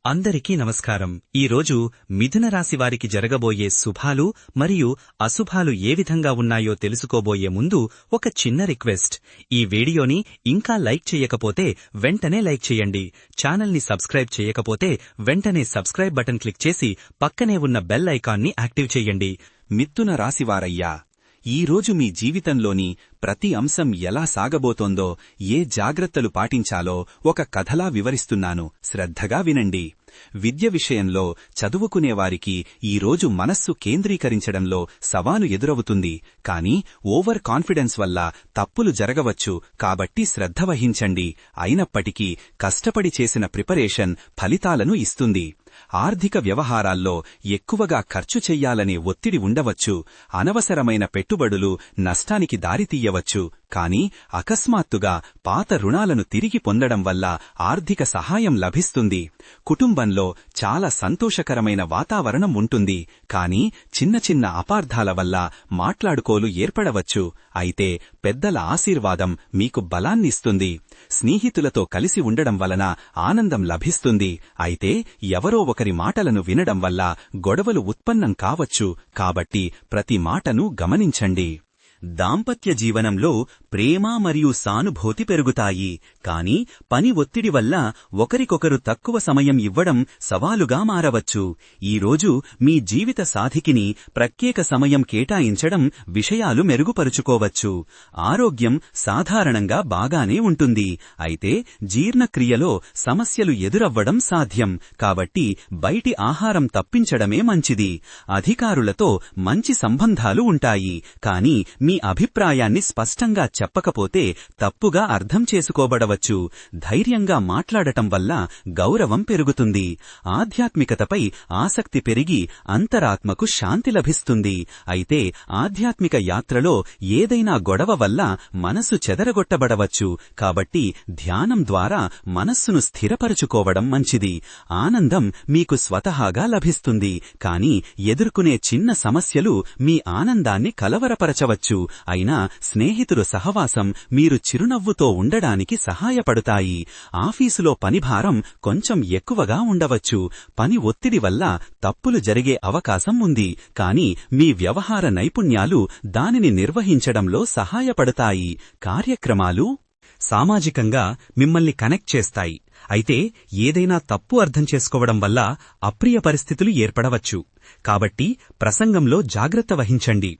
అందరికీ నమస్కారం. ఈరోజు మిథున రాశి వారికి జరగబోయే శుభాలు మరియు అశుభాలు ఏ విధంగా ఉన్నాయో తెలుసుకోబోయే ముందు ఒక చిన్న రిక్వెస్ట్. ఈ వీడియోని ఇంకా లైక్ చేయకపోతే వెంటనే లైక్ చేయండి. ఛానల్ని సబ్స్క్రైబ్ చేయకపోతే వెంటనే సబ్స్క్రైబ్ బటన్ క్లిక్ చేసి పక్కనే ఉన్న బెల్ ఐకాన్ని యాక్టివ్ చేయండి. మిథున రాశివారయ్యా, ఈరోజు మీ జీవితంలోని ప్రతి అంశం ఎలా సాగబోతోందో, ఏ జాగ్రత్తలు పాటించాలో ఒక కథలా వివరిస్తున్నాను. శ్రద్ధగా వినండి. విద్య విషయంలో చదువుకునేవారికి ఈరోజు మనస్సు కేంద్రీకరించడంలో సవాలు ఎదురవుతుంది. కానీ ఓవర్ కాన్ఫిడెన్స్ వల్ల తప్పులు జరగవచ్చు. కాబట్టి శ్రద్ధ వహించండి. అయినప్పటికీ కష్టపడి చేసిన ప్రిపరేషన్ ఫలితాలను ఇస్తుంది. ఆర్థిక వ్యవహారాల్లో ఎక్కువగా ఖర్చు చెయ్యాలనే ఒత్తిడి ఉండవచ్చు. అనవసరమైన పెట్టుబడులు నష్టానికి దారితీయవచ్చు. కానీ అకస్మాత్తుగా పాత రుణాలను తిరిగి పొందడం వల్ల ఆర్థిక సహాయం లభిస్తుంది. కుటుంబంలో చాలా సంతోషకరమైన వాతావరణం ఉంటుంది. కానీ చిన్న చిన్న అపార్థాల వల్ల మాట్లాడుకోలు ఏర్పడవచ్చు. అయితే పెద్దల ఆశీర్వాదం మీకు బలాన్నిస్తుంది. స్నేహితులతో కలిసి ఉండడం వలన ఆనందం లభిస్తుంది. అయితే ఎవరో ఒకరి మాటలను వినడం వల్ల గొడవలు ఉత్పన్నం కావచ్చు. కాబట్టి ప్రతి మాటను గమనించండి. దాంపత్య జీవనంలో ప్రేమ మరియు సానుభూతి పెరుగుతాయి. కానీ పని ఒత్తిడి వల్ల ఒకరికొకరు తక్కువ సమయం ఇవ్వడం సవాలుగా మారవచ్చు. ఈరోజు మీ జీవిత సాధికిని ప్రత్యేక సమయం కేటాయించడం విషయాలు మెరుగుపరుచుకోవచ్చు. ఆరోగ్యం సాధారణంగా బాగానే ఉంటుంది. అయితే జీర్ణక్రియలో సమస్యలు ఎదురవ్వడం సాధ్యం. కాబట్టి బయటి ఆహారం తప్పించడమే మంచిది. అధికారులతో మంచి సంబంధాలు ఉంటాయి. కానీ మీ అభిప్రాయాన్ని స్పష్టంగా చెప్పకపోతే తప్పుగా అర్థం చేసుకోబడవచ్చు. ధైర్యంగా మాట్లాడటం వల్ల గౌరవం పెరుగుతుంది. ఆధ్యాత్మికతపై ఆసక్తి పెరిగి అంతరాత్మకు శాంతి లభిస్తుంది. అయితే ఆధ్యాత్మిక యాత్రలో ఏదైనా గొడవ వల్ల మనసు చెదరగొట్టబడవచ్చు. కాబట్టి ధ్యానం ద్వారా మనస్సును స్థిరపరచుకోవడం మంచిది. ఆనందం మీకు స్వతహాగా లభిస్తుంది. కానీ ఎదుర్కొనే చిన్న సమస్యలు మీ ఆనందాన్ని కలవరపరచవచ్చు. అయినా స్నేహితుల సహవాసం మీరు చిరునవ్వుతో ఉండడానికి సహాయపడుతాయి. ఆఫీసులో పనిభారం కొంచెం ఎక్కువగా ఉండవచ్చు. పని ఒత్తిడి వల్ల తప్పులు జరిగే అవకాశం ఉంది. కానీ మీ వ్యవహార నైపుణ్యాలు దానిని నిర్వహించడంలో సహాయపడతాయి. కార్యక్రమాలు సామాజికంగా మిమ్మల్ని కనెక్ట్ చేస్తాయి. అయితే ఏదైనా తప్పు అర్థం చేసుకోవడం వల్ల అప్రియ పరిస్థితులు ఏర్పడవచ్చు. కాబట్టి ప్రసంగంలో జాగ్రత్త వహించండి.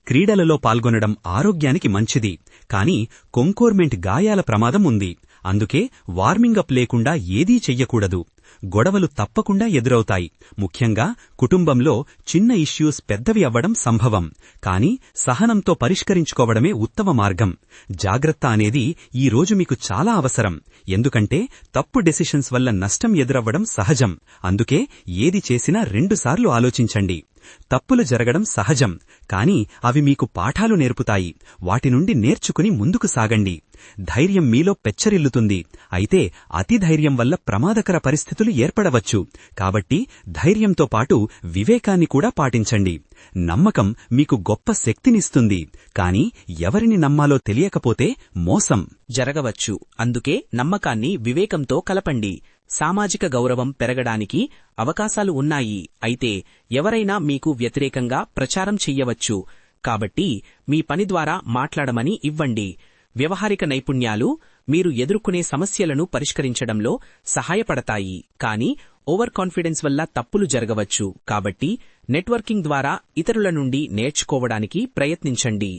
క్రీడలలో పాల్గొనడం ఆరోగ్యానికి మంచిది. కానీ కొంకోర్మెంట్ గాయాల ప్రమాదం ఉంది. అందుకే వార్మింగప్ లేకుండా ఏదీ చెయ్యకూడదు. గొడవలు తప్పకుండా ఎదురవుతాయి. ముఖ్యంగా కుటుంబంలో చిన్న ఇష్యూస్ పెద్దవి అవ్వడం సంభవం. కానీ సహనంతో పరిష్కరించుకోవడమే ఉత్తమ మార్గం. జాగ్రత్త అనేది ఈరోజు మీకు చాలా అవసరం. ఎందుకంటే తప్పు డెసిషన్స్ వల్ల నష్టం ఎదురవ్వడం సహజం. అందుకే ఏది చేసినా 2 సార్లు ఆలోచించండి. తప్పులు జరగడం సహజం. కానీ అవి మీకు పాఠాలు నేర్పుతాయి. వాటి నుండి నేర్చుకుని ముందుకు సాగండి. ధైర్యం మీలో పెచ్చరిల్లుతుంది. అయితే అతి ధైర్యం వల్ల ప్రమాదకర పరిస్థితులు ఏర్పడవచ్చు. కాబట్టి ధైర్యంతో పాటు వివేకాన్ని కూడా పాటించండి. నమ్మకం మీకు గొప్ప శక్తినిస్తుంది. కానీ ఎవరిని నమ్మాలో తెలియకపోతే మోసం జరగవచ్చు. అందుకే నమ్మకాన్ని వివేకంతో కలపండి. సామాజిక గౌరవం పెరగడానికి అవకాశాలు ఉన్నాయి. అయితే ఎవరైనా మీకు వ్యతిరేకంగా ప్రచారం చెయ్యవచ్చు. కాబట్టి మీ పని ద్వారా మాట్లాడమని ఇవ్వండి. వ్యవహారిక నైపుణ్యాలు మీరు ఎదుర్కొనే సమస్యలను పరిష్కరించడంలో సహాయపడతాయి. కానీ ఓవర్ కాన్ఫిడెన్స్ వల్ల తప్పులు జరగవచ్చు. కాబట్టి నెట్వర్కింగ్ ద్వారా ఇతరుల నుండి నేర్చుకోవడానికి ప్రయత్నించండి.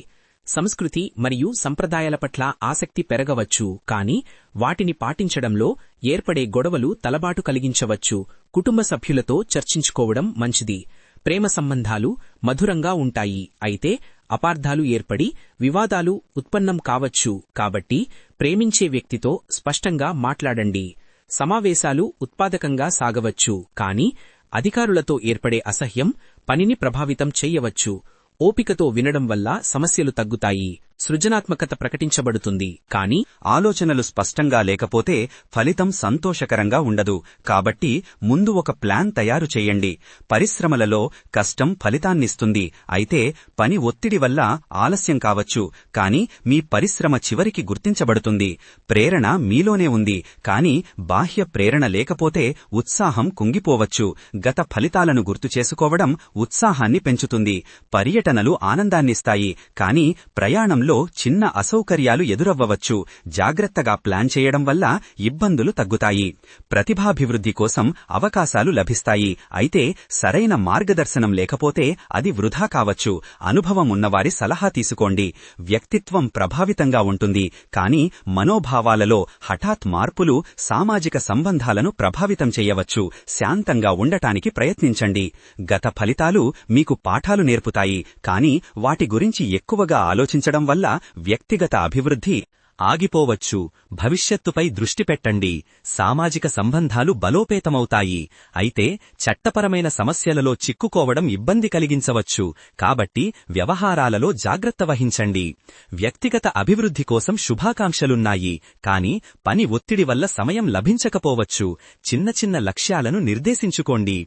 సంస్కృతి మరియు సంప్రదాయాల పట్ల ఆసక్తి పెరగవచ్చు. కానీ వాటిని పాటించడంలో ఏర్పడే గొడవలు తలబాటు కలిగించవచ్చు. కుటుంబ సభ్యులతో చర్చించుకోవడం మంచిది. ప్రేమ సంబంధాలు మధురంగా ఉంటాయి. అయితే అపార్థాలు ఏర్పడి వివాదాలు ఉత్పన్నం కావచ్చు. కాబట్టి ప్రేమించే వ్యక్తితో స్పష్టంగా మాట్లాడండి. సమావేశాలు ఉత్పాదకంగా సాగవచ్చు. కానీ అధికారులతో ఏర్పడే అసహ్యం పనిని ప్రభావితం చెయ్యవచ్చు. ఓపికతో వినడం వల్ల సమస్యలు తగ్గుతాయి. సృజనాత్మకత ప్రకటించబడుతుంది. కానీ ఆలోచనలు స్పష్టంగా లేకపోతే ఫలితం సంతోషకరంగా ఉండదు. కాబట్టి ముందు ఒక ప్లాన్ తయారు చేయండి. పరిశ్రమలలో కష్టం ఫలితాన్నిస్తుంది. అయితే పని ఒత్తిడి వల్ల ఆలస్యం కావచ్చు, కానీ మీ పరిశ్రమ చివరికి గుర్తించబడుతుంది. ప్రేరణ మీలోనే ఉంది, కానీ బాహ్య ప్రేరణ లేకపోతే ఉత్సాహం కుంగిపోవచ్చు. గత ఫలితాలను గుర్తుచేసుకోవడం ఉత్సాహాన్ని పెంచుతుంది. పర్యటనలు ఆనందాన్నిస్తాయి, కానీ ప్రయాణంలో చిన్న అసౌకర్యాలు ఎదురవ్వవచ్చు. జాగ్రత్తగా ప్లాన్ చేయడం వల్ల ఇబ్బందులు తగ్గుతాయి. ప్రతిభాభివృద్ధి కోసం అవకాశాలు లభిస్తాయి. అయితే సరైన మార్గదర్శనం లేకపోతే అది వృధా కావచ్చు. అనుభవం ఉన్నవారి సలహా తీసుకోండి. వ్యక్తిత్వం ప్రభావితంగా ఉంటుంది, కానీ మనోభావాలలో హఠాత్ మార్పులు సామాజిక సంబంధాలను ప్రభావితం చేయవచ్చు. శాంతంగా ఉండటానికి ప్రయత్నించండి. గత ఫలితాలు మీకు పాఠాలు నేర్పుతాయి, కానీ వాటి గురించి ఎక్కువగా ఆలోచించడం వల్ల వ్యక్తిగత అభివృద్ధి ఆగిపోవచ్చు. భవిష్యత్తుపై దృష్టి పెట్టండి. సామాజిక సంబంధాలు బలోపేతమవుతాయి. అయితే చట్టపరమైన సమస్యలలో చిక్కుకోవడం ఇబ్బంది కలిగించవచ్చు. కాబట్టి వ్యవహారాలలో జాగ్రత్త వహించండి. వ్యక్తిగత అభివృద్ధి కోసం శుభాకాంక్షలున్నాయి, కానీ పని ఒత్తిడి వల్ల సమయం లభించకపోవచ్చు. చిన్న చిన్న లక్ష్యాలను నిర్దేశించుకోండి.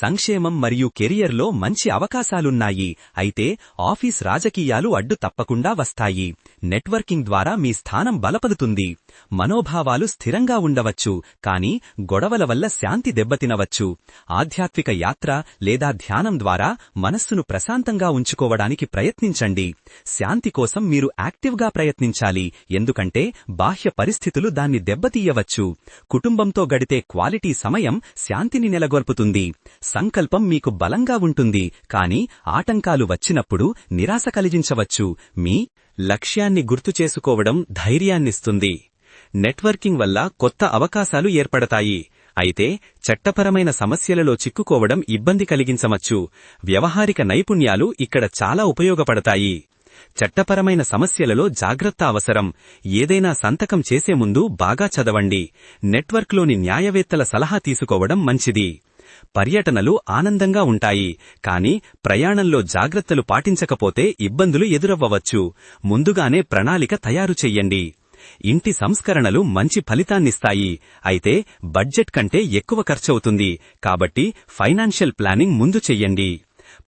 సంక్షేమం మరియు కెరియర్లో మంచి అవకాశాలున్నాయి. అయితే ఆఫీస్ రాజకీయాలు అడ్డు తప్పకుండా వస్తాయి. నెట్వర్కింగ్ ద్వారా మీ స్థానం బలపడుతుంది. మనోభావాలు స్థిరంగా ఉండవచ్చు, కానీ గొడవల వల్ల శాంతి దెబ్బతినవచ్చు. ఆధ్యాత్మిక యాత్ర లేదా ధ్యానం ద్వారా మనస్సును ప్రశాంతంగా ఉంచుకోవడానికి ప్రయత్నించండి. శాంతి కోసం మీరు యాక్టివ్గా ప్రయత్నించాలి, ఎందుకంటే బాహ్య పరిస్థితులు దాన్ని దెబ్బతీయవచ్చు. కుటుంబంతో గడితే క్వాలిటీ సమయం శాంతిని నెలగొల్పుతుంది. సంకల్పం మీకు బలంగా ఉంటుంది, కానీ ఆటంకాలు వచ్చినప్పుడు నిరాశ కలిగించవచ్చు. మీ లక్ష్యాన్ని గుర్తుచేసుకోవడం ధైర్యాన్నిస్తుంది. నెట్వర్కింగ్ వల్ల కొత్త అవకాశాలు ఏర్పడతాయి. అయితే చట్టపరమైన సమస్యలలో చిక్కుకోవడం ఇబ్బంది కలిగించవచ్చు. వ్యవహారిక నైపుణ్యాలు ఇక్కడ చాలా ఉపయోగపడతాయి. చట్టపరమైన సమస్యలలో జాగ్రత్త అవసరం. ఏదైనా సంతకం చేసే ముందు బాగా చదవండి. నెట్వర్క్లోని న్యాయవేత్తల సలహా తీసుకోవడం మంచిది. పర్యటనలు ఆనందంగా ఉంటాయి, కానీ ప్రయాణంలో జాగ్రత్తలు పాటించకపోతే ఇబ్బందులు ఎదురవ్వవచ్చు. ముందుగానే ప్రణాళిక తయారు చెయ్యండి. ఇంటి సంస్కరణలు మంచి ఫలితాన్నిస్తాయి. అయితే బడ్జెట్ కంటే ఎక్కువ ఖర్చవుతుంది, కాబట్టి ఫైనాన్షియల్ ప్లానింగ్ ముందు చెయ్యండి.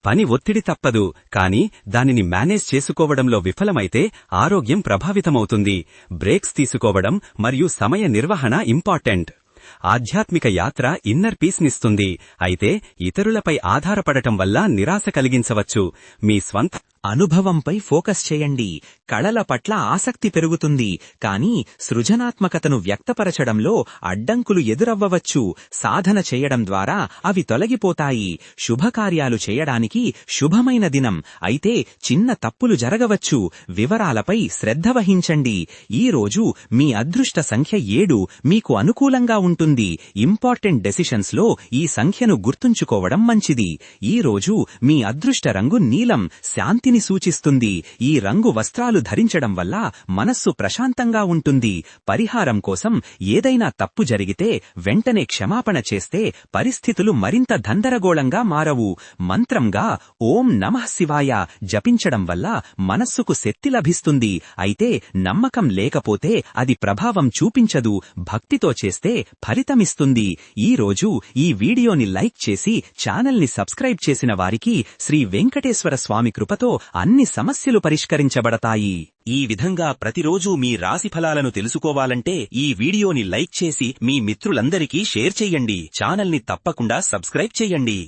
పని ఒత్తిడి తప్పదు, కానీ దానిని మేనేజ్ చేసుకోవడంలో విఫలమైతే ఆరోగ్యం ప్రభావితమవుతుంది. బ్రేక్స్ తీసుకోవడం మరియు సమయ నిర్వహణ ఇంపార్టెంట్. ఆధ్యాత్మిక యాత్ర ఇన్నర్ పీస్నిస్తుంది. అయితే ఇతరులపై ఆధారపడటం వల్ల నిరాశ కలిగించవచ్చు. మీ స్వంత అనుభవంపై ఫోకస్ చేయండి. కళల పట్ల ఆసక్తి పెరుగుతుంది, కానీ సృజనాత్మకతను వ్యక్తపరచడంలో అడ్డంకులు ఎదురవ్వవచ్చు. సాధన చేయడం ద్వారా అవి తొలగిపోతాయి. శుభకార్యాలు చేయడానికి శుభమైన దినం, అయితే చిన్న తప్పులు జరగవచ్చు. వివరాలపై శ్రద్ధ వహించండి. ఈ రోజు మీ అదృష్ట సంఖ్య 7 మీకు అనుకూలంగా ఉంటుంది. ఇంపార్టెంట్ డెసిషన్స్ లో ఈ సంఖ్యను గుర్తుంచుకోవడం మంచిది. ఈ రోజు మీ అదృష్ట రంగు నీలం, శాంతిని సూచిస్తుంది. ఈ రంగు వస్త్రాలు ధరించడం వల్ల మనస్సు ప్రశాంతంగా ఉంటుంది. పరిహారం కోసం ఏదైనా తప్పు జరిగితే వెంటనే క్షమాపణ చేస్తే పరిస్థితులు మరింత గందరగోళంగా మారవు. మంత్రంగా ఓం నమః శివాయ జపించడం వల్ల మనస్సుకు శక్తి లభిస్తుంది. అయితే నమ్మకం లేకపోతే అది ప్రభావం చూపించదు. భక్తితో చేస్తే ఫలితమిస్తుంది. ఈ రోజు ఈ వీడియోని లైక్ చేసి ఛానల్ని సబ్స్క్రైబ్ చేసిన వారికి శ్రీ వెంకటేశ్వర స్వామి కృపతో అన్ని సమస్యలు పరిష్కరించబడతాయి. ఈ విధంగా ప్రతిరోజూ మీ రాశిఫలాలను తెలుసుకోవాలంటే ఈ వీడియోని లైక్ చేసి మీ మిత్రులందరికీ షేర్ చెయ్యండి. ఛానల్ని తప్పకుండా సబ్స్క్రైబ్ చెయ్యండి.